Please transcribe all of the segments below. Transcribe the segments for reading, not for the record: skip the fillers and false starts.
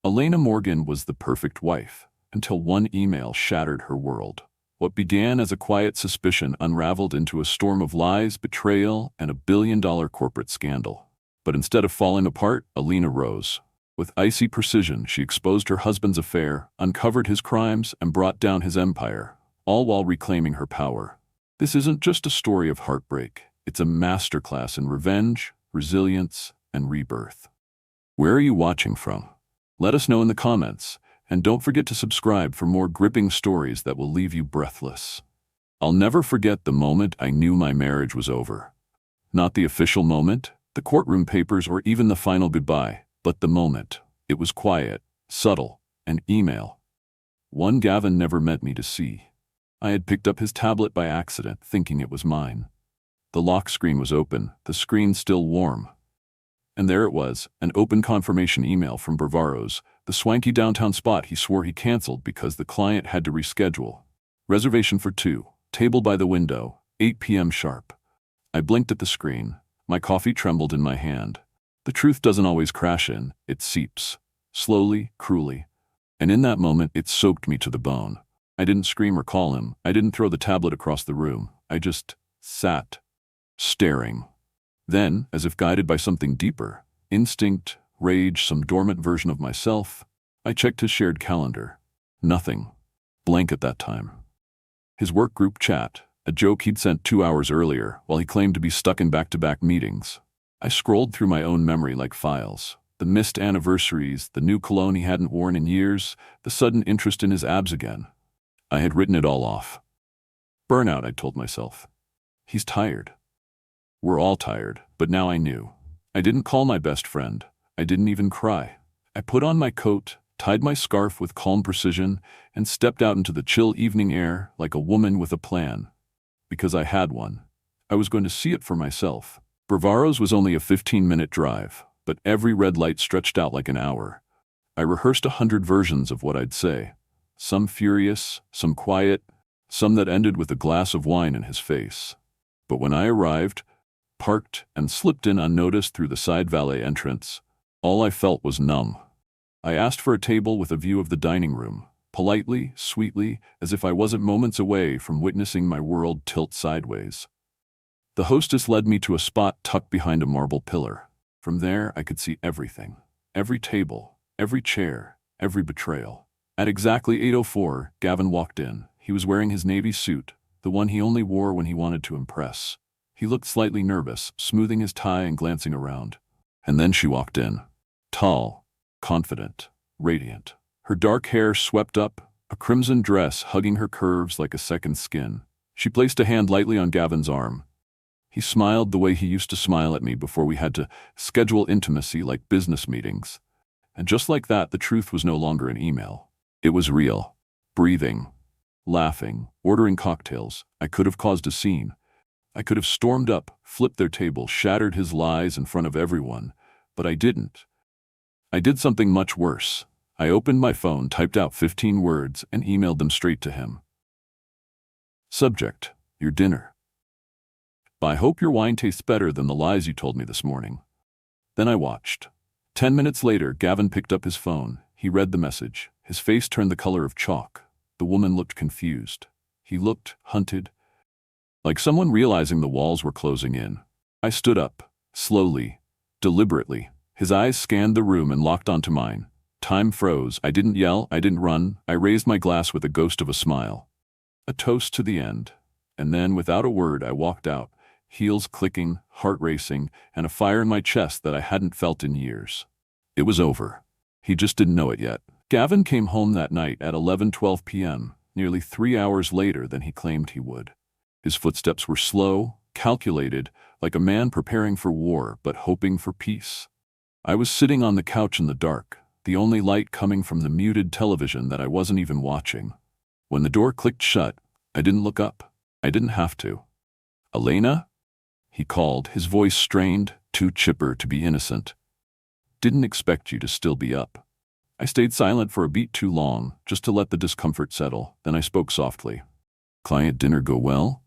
Elena Morgan was the perfect wife, until one email shattered her world. What began as a quiet suspicion unraveled into a storm of lies, betrayal, and a billion-dollar corporate scandal. But instead of falling apart, Elena rose. With icy precision, she exposed her husband's affair, uncovered his crimes, and brought down his empire, all while reclaiming her power. This isn't just a story of heartbreak. It's a masterclass in revenge, resilience, and rebirth. Where are you watching from? Let us know in the comments, and don't forget to subscribe for more gripping stories that will leave you breathless. I'll never forget the moment I knew my marriage was over. Not the official moment, the courtroom papers, or even the final goodbye, but the moment. It was quiet, subtle, and email. One Gavin never meant me to see. I had picked up his tablet by accident, thinking it was mine. The lock screen was open, the screen still warm. And there it was, an open confirmation email from Bravaro's, the swanky downtown spot he swore he canceled because the client had to reschedule. Reservation for 2, table by the window, 8 p.m. sharp. I blinked at the screen. My coffee trembled in my hand. The truth doesn't always crash in, it seeps. Slowly, cruelly. And in that moment, it soaked me to the bone. I didn't scream or call him. I didn't throw the tablet across the room. I just sat, staring. Then, as if guided by something deeper, instinct, rage, some dormant version of myself, I checked his shared calendar. Nothing. Blank at that time. His work group chat, a joke he'd sent 2 hours earlier while he claimed to be stuck in back-to-back meetings. I scrolled through my own memory like files. The missed anniversaries, the new cologne he hadn't worn in years, the sudden interest in his abs again. I had written it all off. Burnout, I told myself. He's tired. We're all tired, but now I knew. I didn't call my best friend. I didn't even cry. I put on my coat, tied my scarf with calm precision, and stepped out into the chill evening air like a woman with a plan. Because I had one. I was going to see it for myself. Bravaro's was only a 15-minute drive, but every red light stretched out like an hour. I rehearsed 100 versions of what I'd say. Some furious, some quiet, some that ended with a glass of wine in his face. But when I arrived, parked, and slipped in unnoticed through the side valet entrance, all I felt was numb. I asked for a table with a view of the dining room, politely, sweetly, as if I wasn't moments away from witnessing my world tilt sideways. The hostess led me to a spot tucked behind a marble pillar. From there, I could see everything. Every table, every chair, every betrayal. At exactly 8:04, Gavin walked in. He was wearing his navy suit, the one he only wore when he wanted to impress. He looked slightly nervous, smoothing his tie and glancing around. And then she walked in. Tall, confident, radiant. Her dark hair swept up, a crimson dress hugging her curves like a second skin. She placed a hand lightly on Gavin's arm. He smiled the way he used to smile at me before we had to schedule intimacy like business meetings. And just like that, the truth was no longer an email. It was real. Breathing, laughing, ordering cocktails. I could have caused a scene. I could have stormed up, flipped their table, shattered his lies in front of everyone, but I didn't. I did something much worse. I opened my phone, typed out 15 words, and emailed them straight to him. Subject: your dinner. I hope your wine tastes better than the lies you told me this morning. Then I watched. 10 minutes later, Gavin picked up his phone. He read the message. His face turned the color of chalk. The woman looked confused. He looked hunted, like someone realizing the walls were closing in. I stood up, slowly, deliberately. His eyes scanned the room and locked onto mine. Time froze. I didn't yell, I didn't run. I raised my glass with a ghost of a smile. A toast to the end. And then, without a word, I walked out, heels clicking, heart racing, and a fire in my chest that I hadn't felt in years. It was over. He just didn't know it yet. Gavin came home that night at 11:12 p.m., nearly 3 hours later than he claimed he would. His footsteps were slow, calculated, like a man preparing for war but hoping for peace. I was sitting on the couch in the dark, the only light coming from the muted television that I wasn't even watching. When the door clicked shut, I didn't look up. I didn't have to. "Elena?" he called, his voice strained, too chipper to be innocent. "Didn't expect you to still be up." I stayed silent for a beat too long, just to let the discomfort settle. Then I spoke softly. "Client dinner go well?"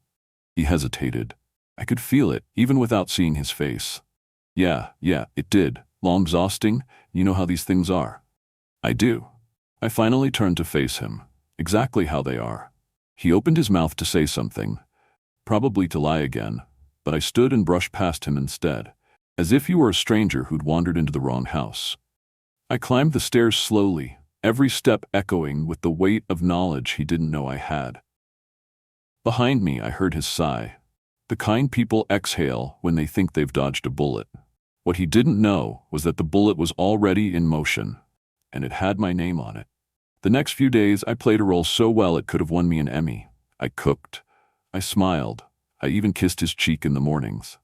He hesitated. I could feel it, even without seeing his face. Yeah, it did. Long, exhausting. You know how these things are. I do. I finally turned to face him, exactly how they are. He opened his mouth to say something, probably to lie again, but I stood and brushed past him instead, as if he were a stranger who'd wandered into the wrong house. I climbed the stairs slowly, every step echoing with the weight of knowledge he didn't know I had. Behind me, I heard his sigh, the kind people exhale when they think they've dodged a bullet. What he didn't know was that the bullet was already in motion, and it had my name on it. The next few days, I played a role so well it could have won me an Emmy. I cooked. I smiled. I even kissed his cheek in the mornings.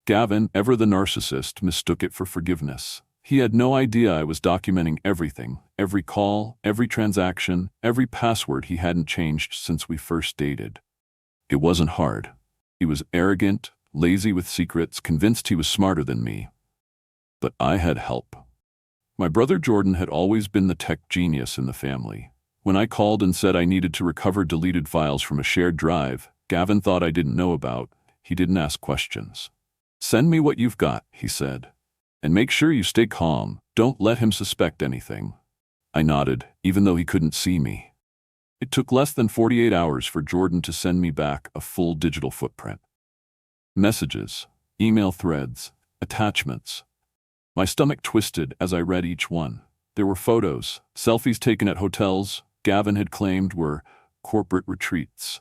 Gavin, ever the narcissist, mistook it for forgiveness. He had no idea I was documenting everything, every call, every transaction, every password he hadn't changed since we first dated. It wasn't hard. He was arrogant, lazy with secrets, convinced he was smarter than me. But I had help. My brother Jordan had always been the tech genius in the family. When I called and said I needed to recover deleted files from a shared drive Gavin thought I didn't know about, he didn't ask questions. "Send me what you've got," he said. "And make sure you stay calm. Don't let him suspect anything." I nodded, even though he couldn't see me. It took less than 48 hours for Jordan to send me back a full digital footprint. Messages, email threads, attachments. My stomach twisted as I read each one. There were photos, selfies taken at hotels Gavin had claimed were corporate retreats.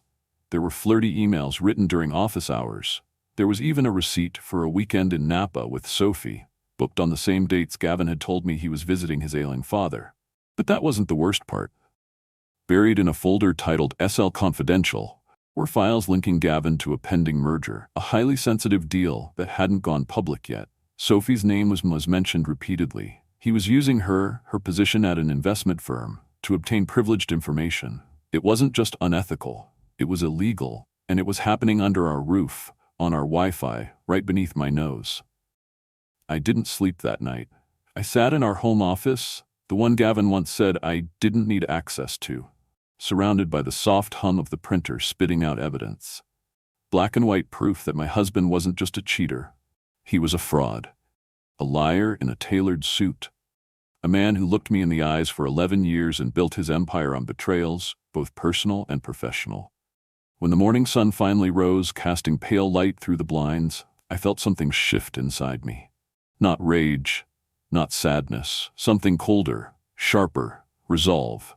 There were flirty emails written during office hours. There was even a receipt for a weekend in Napa with Sophie, booked on the same dates Gavin had told me he was visiting his ailing father. But that wasn't the worst part. Buried in a folder titled SL Confidential were files linking Gavin to a pending merger, a highly sensitive deal that hadn't gone public yet. Sophie's name was mentioned repeatedly. He was using her position at an investment firm, to obtain privileged information. It wasn't just unethical, it was illegal, and it was happening under our roof, on our Wi-Fi, right beneath my nose. I didn't sleep that night. I sat in our home office, the one Gavin once said I didn't need access to, surrounded by the soft hum of the printer spitting out evidence. Black and white proof that my husband wasn't just a cheater. He was a fraud. A liar in a tailored suit. A man who looked me in the eyes for 11 years and built his empire on betrayals, both personal and professional. When the morning sun finally rose, casting pale light through the blinds, I felt something shift inside me. Not rage, not sadness, something colder, sharper, resolve.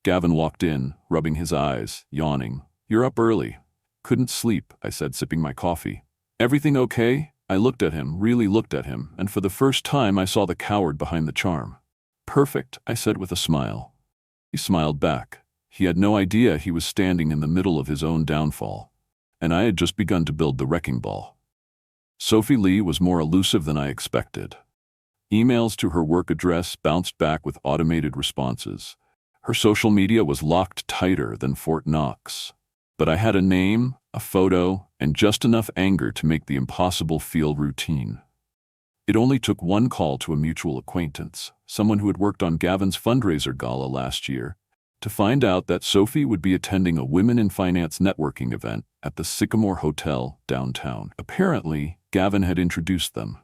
Gavin walked in, rubbing his eyes, yawning. "You're up early." "Couldn't sleep," I said, sipping my coffee. "Everything okay?" I looked at him, really looked at him, and for the first time I saw the coward behind the charm. "Perfect," I said with a smile. He smiled back. He had no idea he was standing in the middle of his own downfall, and I had just begun to build the wrecking ball. Sophie Lee was more elusive than I expected. Emails to her work address bounced back with automated responses. Her social media was locked tighter than Fort Knox. But I had a name, a photo, and just enough anger to make the impossible feel routine. It only took one call to a mutual acquaintance, someone who had worked on Gavin's fundraiser gala last year, to find out that Sophie would be attending a Women in Finance networking event at the Sycamore Hotel downtown. Apparently, Gavin had introduced them.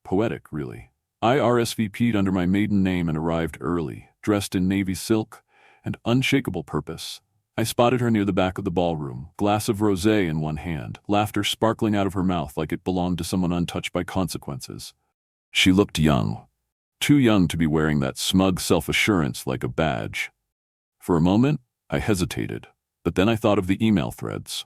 Poetic, really. I RSVP'd under my maiden name and arrived early, dressed in navy silk and unshakable purpose. I spotted her near the back of the ballroom, glass of rosé in one hand, laughter sparkling out of her mouth like it belonged to someone untouched by consequences. She looked young. Too young to be wearing that smug self-assurance like a badge. For a moment, I hesitated, but then I thought of the email threads.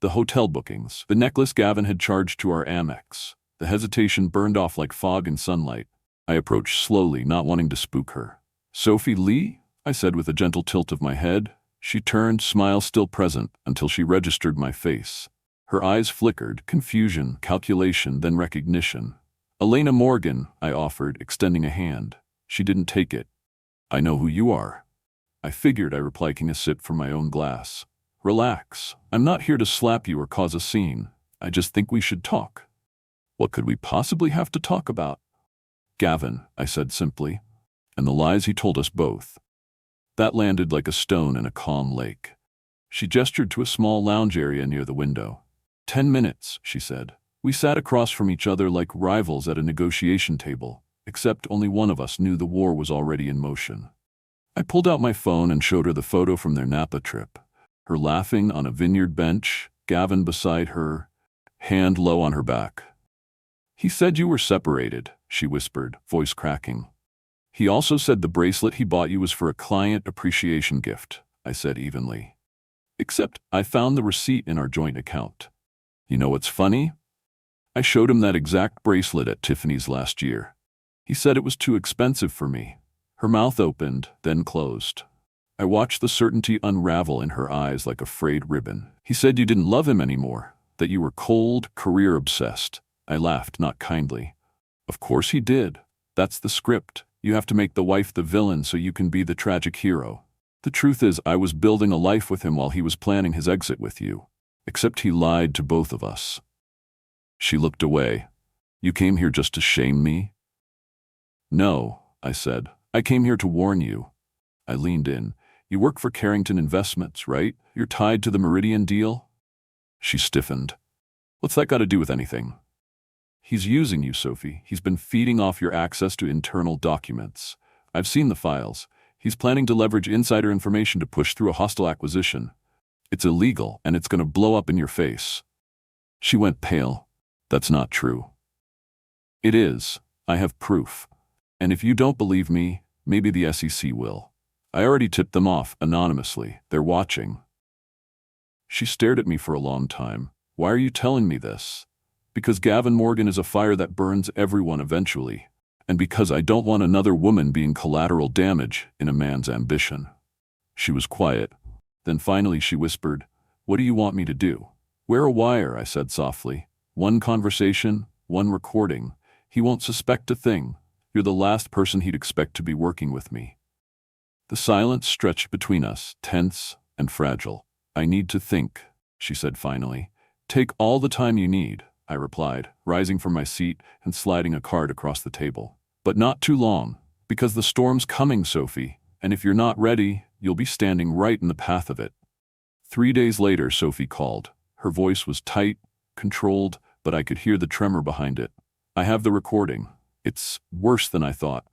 The hotel bookings, the necklace Gavin had charged to our Amex. The hesitation burned off like fog in sunlight. I approached slowly, not wanting to spook her. "Sophie Lee?" I said with a gentle tilt of my head. She turned, smile still present, until she registered my face. Her eyes flickered, confusion, calculation, then recognition. "Elena Morgan," I offered, extending a hand. She didn't take it. "I know who you are." I figured, I replied, taking a sip from my own glass. "Relax. I'm not here to slap you or cause a scene. I just think we should talk." "What could we possibly have to talk about?" "Gavin," I said simply, "and the lies he told us both." That landed like a stone in a calm lake. She gestured to a small lounge area near the window. 10 minutes, she said. We sat across from each other like rivals at a negotiation table. except only one of us knew the war was already in motion. I pulled out my phone and showed her the photo from their Napa trip. Her laughing on a vineyard bench, Gavin beside her, hand low on her back. "He said you were separated," she whispered, voice cracking. "He also said the bracelet he bought you was for a client appreciation gift," I said evenly. "Except I found the receipt in our joint account. You know what's funny? I showed him that exact bracelet at Tiffany's last year. He said it was too expensive for me." Her mouth opened, then closed. I watched the certainty unravel in her eyes like a frayed ribbon. "He said you didn't love him anymore, that you were cold, career-obsessed." I laughed, not kindly. "Of course he did. That's the script. You have to make the wife the villain so you can be the tragic hero. The truth is, I was building a life with him while he was planning his exit with you. Except he lied to both of us." She looked away. "You came here just to shame me?" "No," I said. "I came here to warn you." I leaned in. "You work for Carrington Investments, right? You're tied to the Meridian deal?" She stiffened. "What's that got to do with anything?" "He's using you, Sophie. He's been feeding off your access to internal documents. I've seen the files. He's planning to leverage insider information to push through a hostile acquisition. It's illegal, and it's going to blow up in your face." She went pale. "That's not true." "It is. I have proof. And if you don't believe me, maybe the SEC will. I already tipped them off anonymously. They're watching." She stared at me for a long time. "Why are you telling me this?" "Because Gavin Morgan is a fire that burns everyone eventually. And because I don't want another woman being collateral damage in a man's ambition." She was quiet. Then finally she whispered, "What do you want me to do?" "Wear a wire," I said softly. "One conversation, one recording. He won't suspect a thing. You're the last person he'd expect to be working with me." The silence stretched between us, tense and fragile. "I need to think," she said finally. "Take all the time you need," I replied, rising from my seat and sliding a card across the table. "But not too long, because the storm's coming, Sophie, and if you're not ready, you'll be standing right in the path of it." 3 days later, Sophie called. Her voice was tight, controlled, but I could hear the tremor behind it. "I have the recording. It's worse than I thought."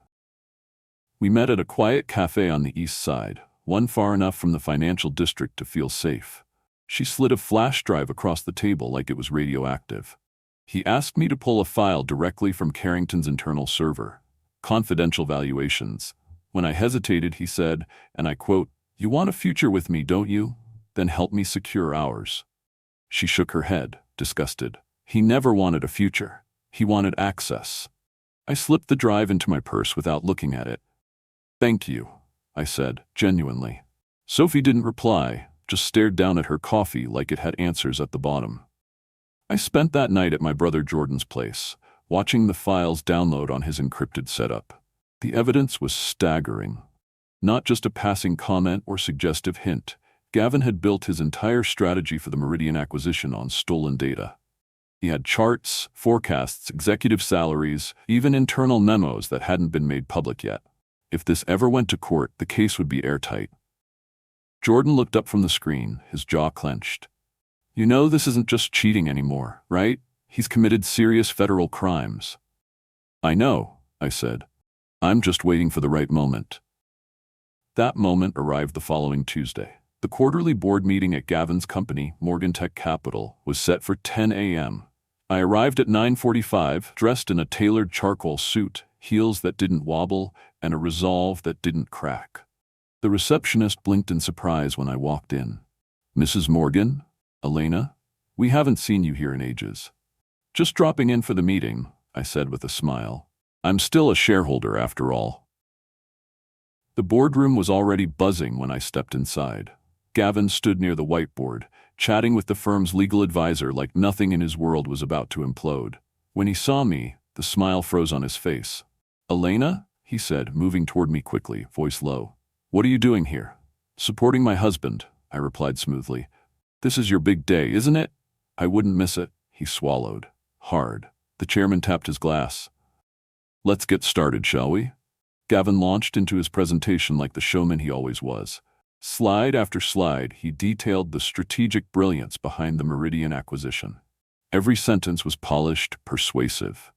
We met at a quiet cafe on the east side, one far enough from the financial district to feel safe. She slid a flash drive across the table like it was radioactive. He asked me to pull a file directly from Carrington's internal server. Confidential valuations. When I hesitated, he said, and I quote, "You want a future with me, don't you? Then help me secure ours." She shook her head, disgusted. He never wanted a future. He wanted access. I slipped the drive into my purse without looking at it. "Thank you," I said, genuinely. Sophie didn't reply, just stared down at her coffee like it had answers at the bottom. I spent that night at my brother Jordan's place, watching the files download on his encrypted setup. The evidence was staggering. Not just a passing comment or suggestive hint. Gavin had built his entire strategy for the Meridian acquisition on stolen data. He had charts, forecasts, executive salaries, even internal memos that hadn't been made public yet. If this ever went to court, the case would be airtight. Jordan looked up from the screen, his jaw clenched. "You know this isn't just cheating anymore, right? He's committed serious federal crimes." "I know," I said. "I'm just waiting for the right moment." That moment arrived the following Tuesday. The quarterly board meeting at Gavin's company, Morgan Tech Capital, was set for 10 a.m. I arrived at 9:45, dressed in a tailored charcoal suit, heels that didn't wobble, and a resolve that didn't crack. The receptionist blinked in surprise when I walked in. "Mrs. Morgan? Elena? We haven't seen you here in ages." "Just dropping in for the meeting," I said with a smile. "I'm still a shareholder after all." The boardroom was already buzzing when I stepped inside. Gavin stood near the whiteboard, chatting with the firm's legal advisor like nothing in his world was about to implode. When he saw me, the smile froze on his face. "Elena?" he said, moving toward me quickly, voice low. "What are you doing here?" "Supporting my husband," I replied smoothly. "This is your big day, isn't it?" "I wouldn't miss it," he swallowed. Hard. The chairman tapped his glass. "Let's get started, shall we?" Gavin launched into his presentation like the showman he always was. Slide after slide, he detailed the strategic brilliance behind the Meridian acquisition. Every sentence was polished, persuasive.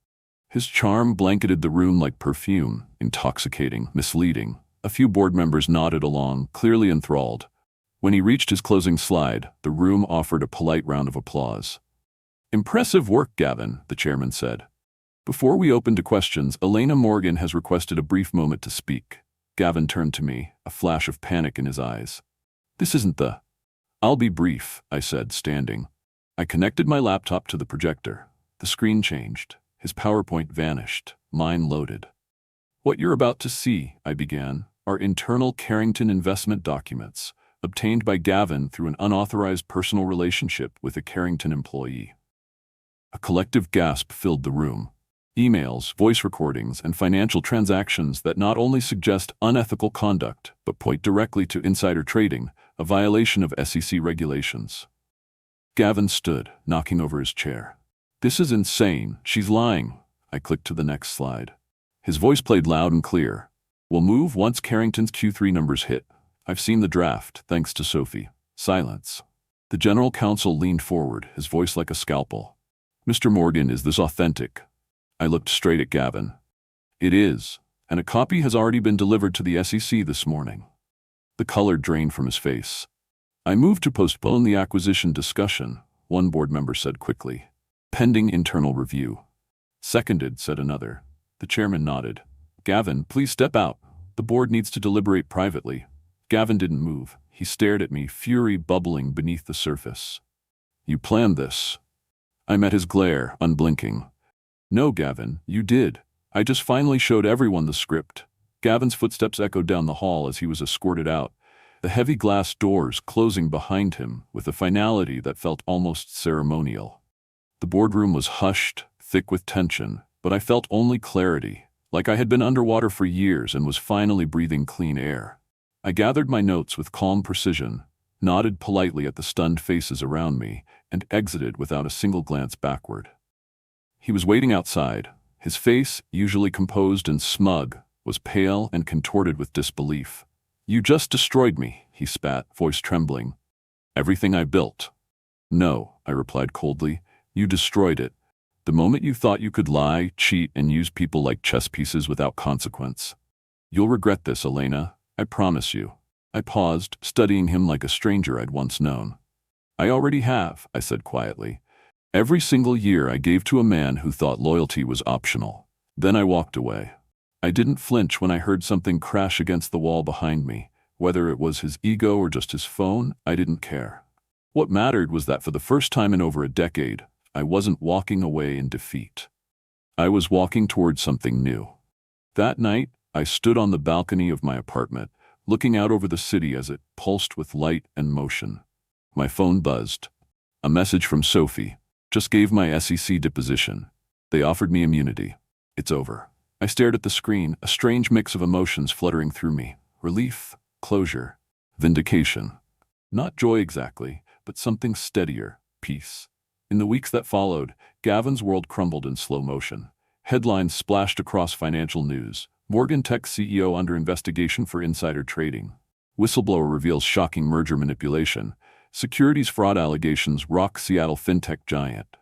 His charm blanketed the room like perfume, intoxicating, misleading. A few board members nodded along, clearly enthralled. When he reached his closing slide, the room offered a polite round of applause. "Impressive work, Gavin," the chairman said. "Before we open to questions, Elena Morgan has requested a brief moment to speak." Gavin turned to me, a flash of panic in his eyes. "This isn't the—" "I'll be brief," I said, standing. I connected my laptop to the projector. The screen changed. His PowerPoint vanished. Mine loaded. "What you're about to see," I began, "are internal Carrington investment documents, obtained by Gavin through an unauthorized personal relationship with a Carrington employee." A collective gasp filled the room. Emails, voice recordings, and financial transactions that not only suggest unethical conduct, but point directly to insider trading, a violation of SEC regulations. Gavin stood, knocking over his chair. "This is insane. She's lying." I clicked to the next slide. His voice played loud and clear. "We'll move once Carrington's Q3 numbers hit. I've seen the draft, thanks to Sophie." Silence. The general counsel leaned forward, his voice like a scalpel. "Mr. Morgan, is this authentic?" I looked straight at Gavin. "It is, and a copy has already been delivered to the SEC this morning." The color drained from his face. "I move to postpone the acquisition discussion," one board member said quickly. "Pending internal review." "Seconded," said another. The chairman nodded. "Gavin, please step out. The board needs to deliberate privately." Gavin didn't move. He stared at me, fury bubbling beneath the surface. "You planned this." I met his glare, unblinking. "No, Gavin, you did. I just finally showed everyone the script." Gavin's footsteps echoed down the hall as he was escorted out, the heavy glass doors closing behind him with a finality that felt almost ceremonial. The boardroom was hushed, thick with tension, but I felt only clarity, like I had been underwater for years and was finally breathing clean air. I gathered my notes with calm precision, nodded politely at the stunned faces around me, and exited without a single glance backward. He was waiting outside. His face, usually composed and smug, was pale and contorted with disbelief. "You just destroyed me," he spat, voice trembling. "Everything I built." "No," I replied coldly. "You destroyed it. The moment you thought you could lie, cheat, and use people like chess pieces without consequence. You'll regret this, Elena. I promise you." I paused, studying him like a stranger I'd once known. "I already have," I said quietly. "Every single year I gave to a man who thought loyalty was optional. Then I walked away. I didn't flinch when I heard something crash against the wall behind me. Whether it was his ego or just his phone, I didn't care. What mattered was that for the first time in over a decade, I wasn't walking away in defeat. I was walking towards something new." That night, I stood on the balcony of my apartment, looking out over the city as it pulsed with light and motion. My phone buzzed. A message from Sophie. "Just gave my SEC deposition. They offered me immunity. It's over." I stared at the screen, a strange mix of emotions fluttering through me. Relief, closure, vindication. Not joy exactly, but something steadier, peace. In the weeks that followed, Gavin's world crumbled in slow motion. Headlines splashed across financial news. Morgan Tech CEO under investigation for insider trading. Whistleblower reveals shocking merger manipulation. Securities fraud allegations rock Seattle fintech giant.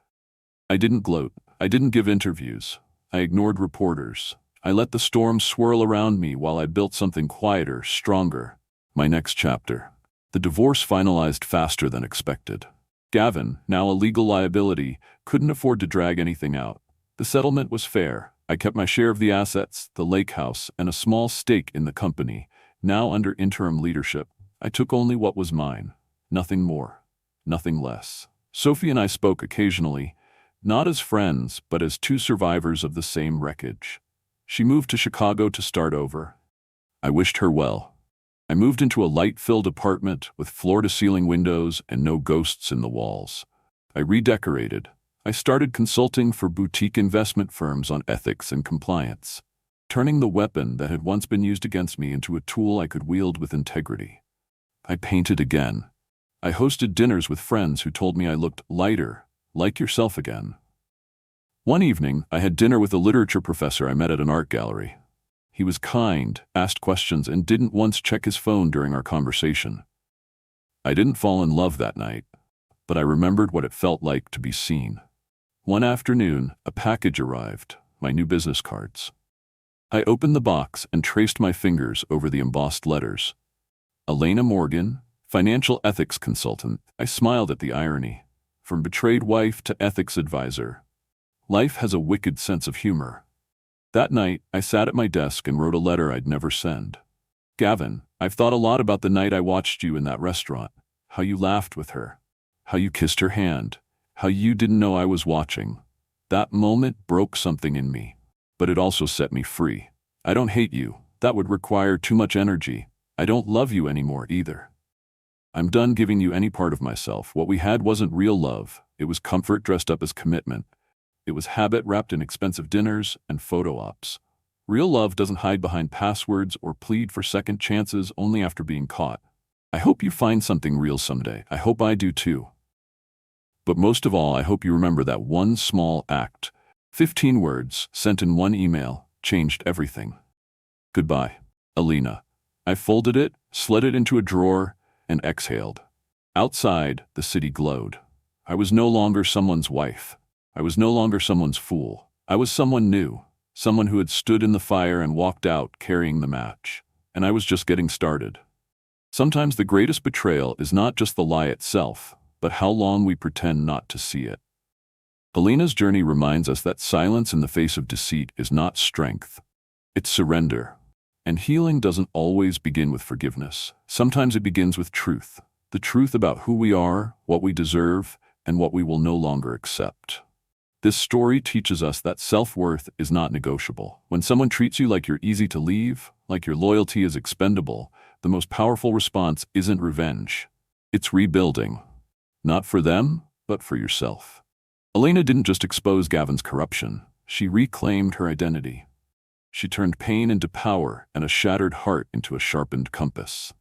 I didn't gloat. I didn't give interviews. I ignored reporters. I let the storm swirl around me while I built something quieter, stronger. My next chapter. The divorce finalized faster than expected. Gavin, now a legal liability, couldn't afford to drag anything out. The settlement was fair. I kept my share of the assets, the lake house, and a small stake in the company. Now under interim leadership, I took only what was mine. Nothing more. Nothing less. Sophie and I spoke occasionally, not as friends, but as two survivors of the same wreckage. She moved to Chicago to start over. I wished her well. I moved into a light-filled apartment with floor-to-ceiling windows and no ghosts in the walls. I redecorated. I started consulting for boutique investment firms on ethics and compliance, turning the weapon that had once been used against me into a tool I could wield with integrity. I painted again. I hosted dinners with friends who told me I looked lighter, like yourself again. One evening, I had dinner with a literature professor I met at an art gallery. He was kind, asked questions, and didn't once check his phone during our conversation. I didn't fall in love that night, but I remembered what it felt like to be seen. One afternoon, a package arrived. my new business cards. I opened the box and traced my fingers over the embossed letters. Elena Morgan, financial ethics consultant. I smiled at the irony. From betrayed wife to ethics advisor. Life has a wicked sense of humor. That night, I sat at my desk and wrote a letter I'd never send. Gavin, I've thought a lot about the night I watched you in that restaurant. How you laughed with her. How you kissed her hand. How you didn't know I was watching. That moment broke something in me. But it also set me free. I don't hate you. That would require too much energy. I don't love you anymore either. I'm done giving you any part of myself. What we had wasn't real love. It was comfort dressed up as commitment. It was habit wrapped in expensive dinners and photo ops. Real love doesn't hide behind passwords or plead for second chances only after being caught. I hope you find something real someday. I hope I do too. But most of all, I hope you remember that one small act. 15 words sent in one email changed everything. Goodbye, Elena. I folded it, slid it into a drawer, and exhaled. Outside, the city glowed. I was no longer someone's wife. I was no longer someone's fool. I was someone new, someone who had stood in the fire and walked out carrying the match. And I was just getting started. Sometimes the greatest betrayal is not just the lie itself, but how long we pretend not to see it. Elena's journey reminds us that silence in the face of deceit is not strength. It's surrender. And healing doesn't always begin with forgiveness. Sometimes it begins with truth. The truth about who we are, what we deserve, and what we will no longer accept. This story teaches us that self-worth is not negotiable. When someone treats you like you're easy to leave, like your loyalty is expendable, the most powerful response isn't revenge. It's rebuilding. Not for them, but for yourself. Elena didn't just expose Gavin's corruption. She reclaimed her identity. She turned pain into power and a shattered heart into a sharpened compass.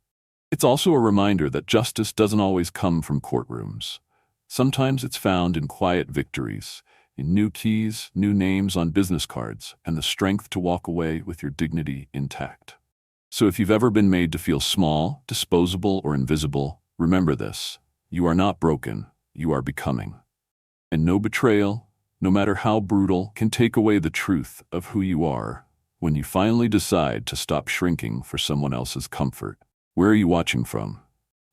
It's also a reminder that justice doesn't always come from courtrooms. Sometimes it's found in quiet victories, in new keys, new names on business cards, and the strength to walk away with your dignity intact. So if you've ever been made to feel small, disposable, or invisible, remember this: you are not broken, you are becoming. And no betrayal, no matter how brutal, can take away the truth of who you are when you finally decide to stop shrinking for someone else's comfort. Where are you watching from?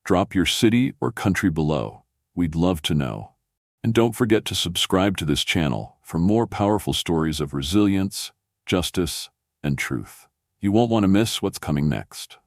Drop your city or country below. We'd love to know. And don't forget to subscribe to this channel for more powerful stories of resilience, justice, and truth. You won't want to miss what's coming next.